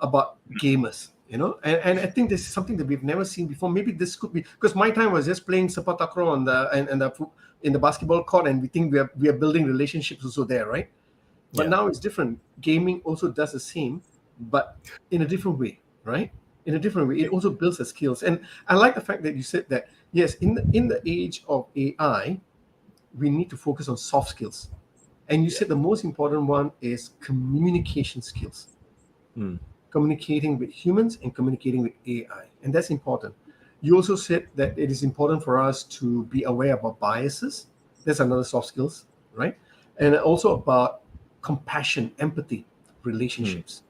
about gamers, and I think this is something that we've never seen before. Maybe this could be because my time was just playing sepak takraw on in the basketball court, and we think we are building relationships also there, right? But Yeah. now it's different. Gaming also does the same, but in a different way, right? In a different way. It also builds the skills. And I like the fact that you said that, yes, in the age of AI, we need to focus on soft skills. And you said the most important one is communication skills. Mm. Communicating with humans and communicating with AI. And that's important. You also said that it is important for us to be aware about biases. That's another soft skills, right? And also about compassion, empathy, relationships,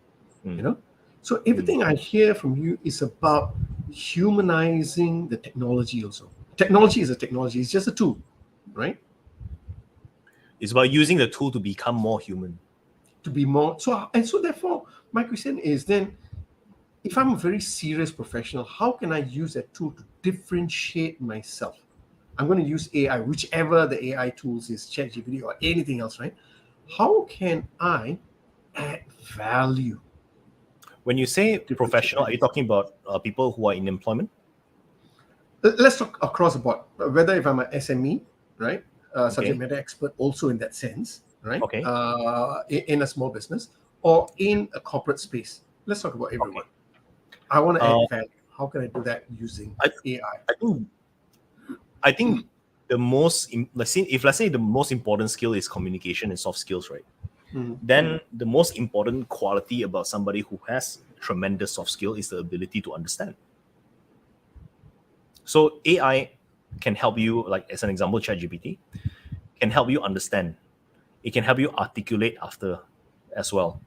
Mm. So everything I hear from you is about humanizing the technology also. Technology is a technology, it's just a tool, right? It's about using the tool to become more human. To be more so therefore my question is then, if I'm a very serious professional, how can I use that tool to differentiate myself? I'm going to use AI, whichever the AI tools is, Chat-GPT or anything else, right? How can I add value? When you say Differentiate professional, are you myself? talking about people who are in employment? Let's talk across the board. Whether if I'm an SME, right, subject Okay. matter expert, also in that sense, right, Okay. in a small business or in a corporate space. Let's talk about Okay. everyone. I want to Uh, add value. How can I do that using I, AI? I think I think the let's say the most important skill is communication and soft skills, right? Mhm. Then the most important quality about somebody who has tremendous soft skill is the ability to understand. So AI can help you, like as an example, ChatGPT can help you understand. It can help you articulate after as well.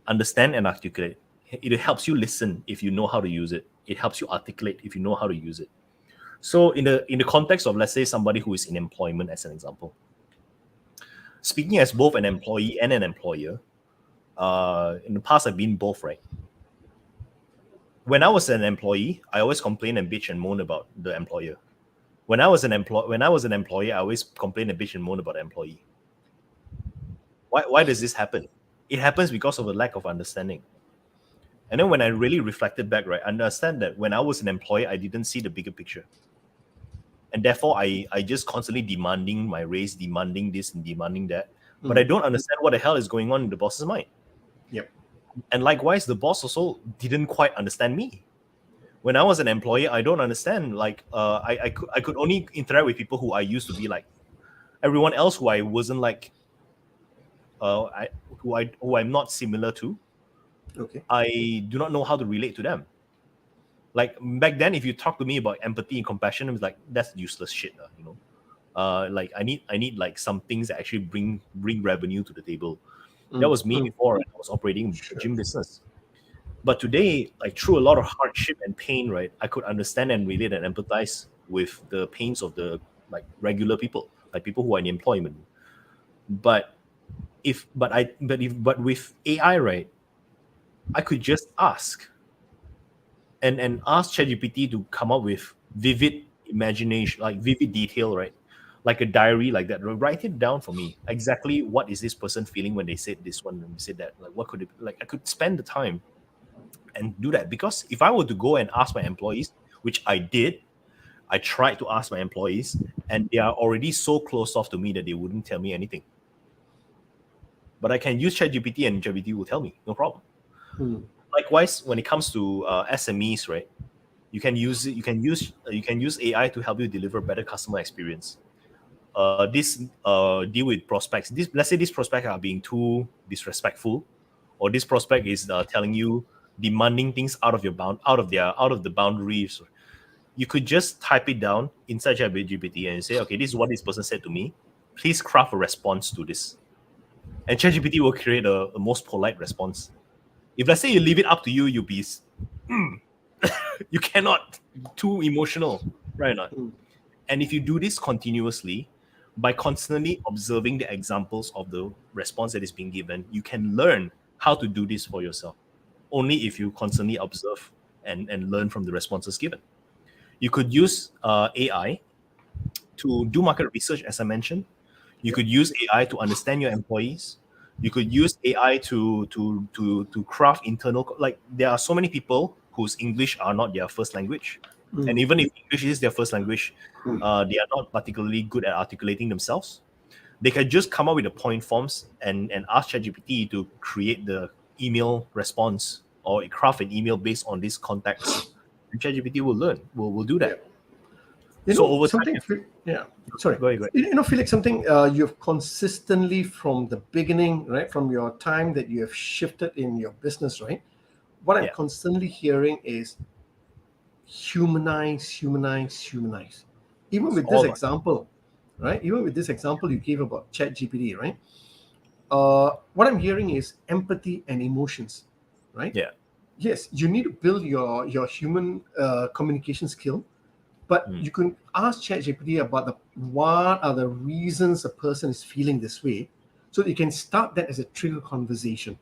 Understand and articulate. It helps you listen if you know how to use it. It helps you articulate if you know how to use it. So in the context of, let's say, somebody who is in employment, as an example, speaking as both an employee and an employer, in the past I've been both, right? when I was an employee, I always complain and bitch and moan about the employer. When I was an employee, I always complain and bitch and moan about the employee. Why does this happen? It happens because of a lack of understanding. And then when I really reflected back, right, I understand that when I was an employee, I didn't see the bigger picture. And therefore, I just constantly demanding my raise, demanding this and demanding that. But I don't understand what the hell is going on in the boss's mind. Yep. And likewise, the boss also didn't quite understand me. When I was an employee, I don't understand. Like, I could only interact with people who I used to be like. Everyone else who I wasn't like, who I'm not similar to. Okay. I do not know how to relate to them. Like back then, if you talk to me about empathy and compassion, it was like, that's useless shit, you know. Like I need like some things that actually bring revenue to the table. That was me before I was operating gym business. But today, like through a lot of hardship and pain, right, I could understand and relate and empathize with the pains of the like regular people, like people who are in employment. But with AI, right, I could just ask and ask ChatGPT to come up with vivid imagination, like vivid detail, right? Like a diary like that. Write it down for me. Exactly what is this person feeling when they said this one and said that? Like what could it like I could spend the time and do that. Because if I were to go and ask my employees, which I did, I tried to ask my employees, and they are already so closed off to me that they wouldn't tell me anything. But I can use ChatGPT and ChatGPT will tell me, no problem. Likewise, when it comes to SMEs, right? You can use AI to help you deliver better customer experience. Deal with prospects. Let's say this prospect are being too disrespectful, or this prospect is telling you demanding things out of the boundaries. You could just type it down inside ChatGPT and say, okay, this is what this person said to me. Please craft a response to this, and ChatGPT will create a most polite response. If let's say you leave it up to you, you'll be you cannot too emotional, right or not? And if you do this continuously, by constantly observing the examples of the response that is being given, you can learn how to do this for yourself. Only if you constantly observe and learn from the responses given. You could use AI to do market research, as I mentioned. You could use AI to understand your employees. You could use AI to craft internal. Like there are so many people whose English are not their first language, and even if English is their first language, they are not particularly good at articulating themselves. They can just come up with the point forms and ask ChatGPT to create the email response or craft an email based on this context. And ChatGPT will do that. You So know, over something, time, sorry. Go ahead. You know, Felix, something you've consistently from the beginning, right, from your time that you have shifted in your business, right? What I'm constantly hearing is humanize. Even with this example, right? Even with this example you gave about ChatGPT, right? What I'm hearing is empathy and emotions, right? Yeah. Yes, you need to build your human communication skill, but you can ask ChatGPT about what are the reasons a person is feeling this way, so that you can start that as a trigger conversation.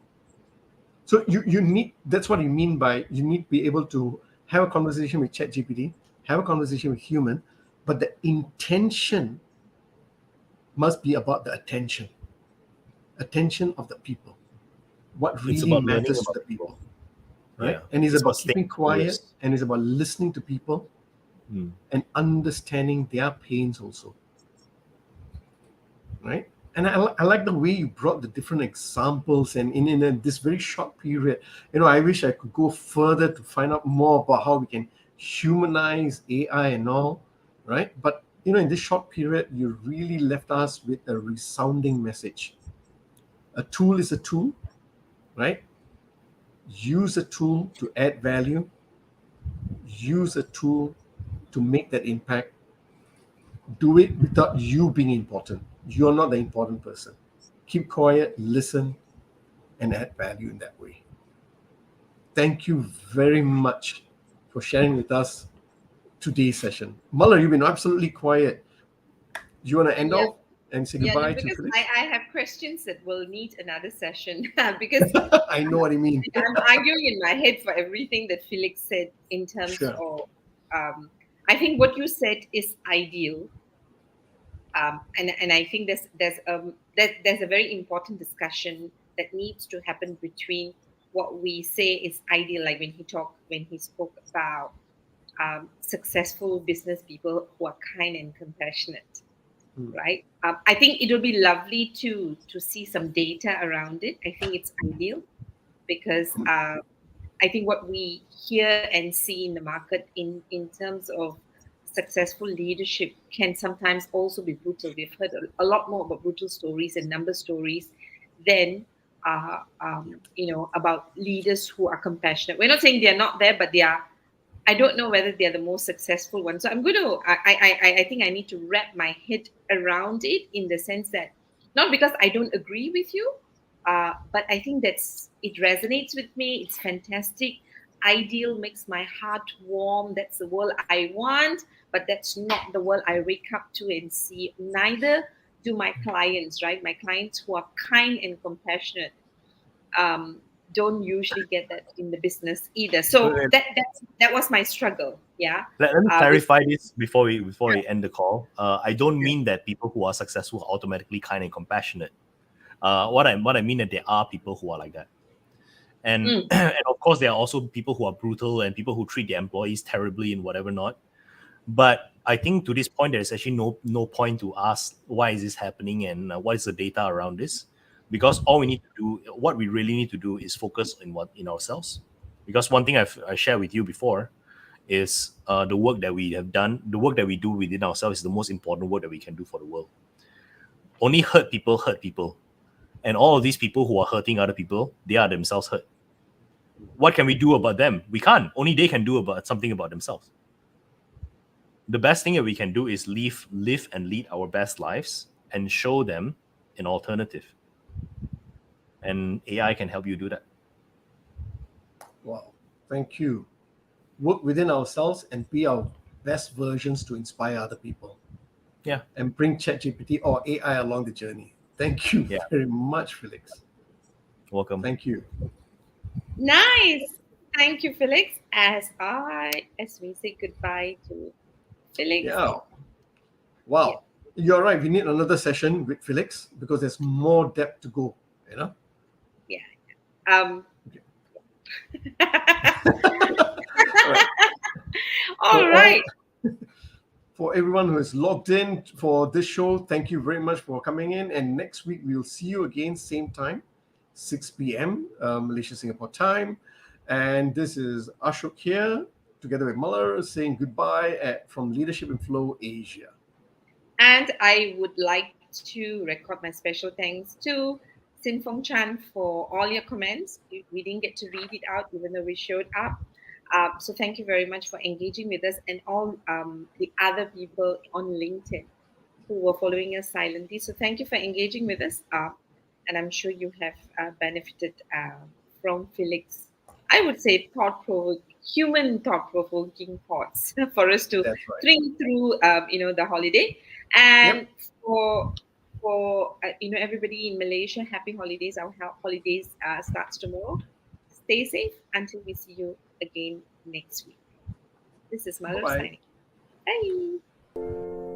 So you need, that's what you mean by you need to be able to have a conversation with ChatGPT, have a conversation with human, but the intention must be about the attention of the people. What It's really about learning matters to about the people, right? Yeah. And it's It's about about staying keeping quiet, curious. and it's about listening to people and understanding their pains also, right? And I like the way you brought the different examples, and in this very short period, you know, I wish I could go further to find out more about how we can humanize AI and all, right? But you know, in this short period, you really left us with a resounding message. A tool is a tool, right? Use a tool to add value. Use a tool to make that impact. Do it without you being important. You're not the important person. Keep quiet, listen, and add value in that way. Thank you very much for sharing with us today's session. Muller, you've been absolutely quiet. You want to end off and say Yeah, no, goodbye to because Felix? I have questions that will need another session because I know what you mean. I'm arguing in my head for everything that Felix said in terms Sure. of. I think what you said is ideal, and I think there's a very important discussion that needs to happen between what we say is ideal, like when he spoke about successful business people who are kind and compassionate, right? I think it would be lovely to see some data around it. I think it's ideal because I think what we hear and see in the market in terms of successful leadership can sometimes also be brutal. We've heard a lot more about brutal stories and number stories than about leaders who are compassionate. We're not saying they're not there, but they are. I don't know whether they're the most successful ones. So I'm going to. I think I need to wrap my head around it in the sense that not because I don't agree with you, but I think it resonates with me. It's fantastic. Ideal makes my heart warm. That's the world I want, but that's not the world I wake up to and see. Neither do my clients, right? My clients who are kind and compassionate don't usually get that in the business either. So that was my struggle. Yeah. Let me With clarify this before we end the call. I don't mean that people who are successful are automatically kind and compassionate. What I mean that there are people who are like that, and and of course there are also people who are brutal and people who treat their employees terribly and whatever not. But I think to this point, there is actually no point to ask why is this happening and what is the data around this, because all we need to do, what we really need to do, is focus in ourselves. Because one thing I shared with you before is the work that we have done, the work that we do within ourselves is the most important work that we can do for the world. Only hurt people, and all of these people who are hurting other people, they are themselves hurt. What can we do about them? We can't. Only they can do something about themselves. The best thing that we can do is live and lead our best lives and show them an alternative. And AI can help you do that. Wow. Thank you. Work within ourselves and be our best versions to inspire other people. Yeah. And bring Chat-GPT or AI along the journey. Thank you very much, Felix. Welcome. Thank you. Nice. Thank you, Felix. As we say goodbye to Felix. Yeah. Wow. Yeah. You're right. We need another session with Felix because there's more depth to go, you know? Yeah. Okay. All right. For everyone who is logged in for this show, thank you very much for coming in. And next week, we'll see you again, same time, 6 p.m. Malaysia, Singapore time. And this is Ashok here, together with Muller, saying goodbye from Leadership in Flow Asia. And I would like to record my special thanks to Sin Fong Chan for all your comments. We didn't get to read it out, even though we showed up. So thank you very much for engaging with us, and all the other people on LinkedIn who were following us silently. So thank you for engaging with us. And I'm sure you have benefited from Felix. I would say human thought-provoking thoughts for us to think through, the holiday. And for everybody in Malaysia, happy holidays. Our holidays starts tomorrow. Stay safe until we see you again next week. This is Mother signing. Bye.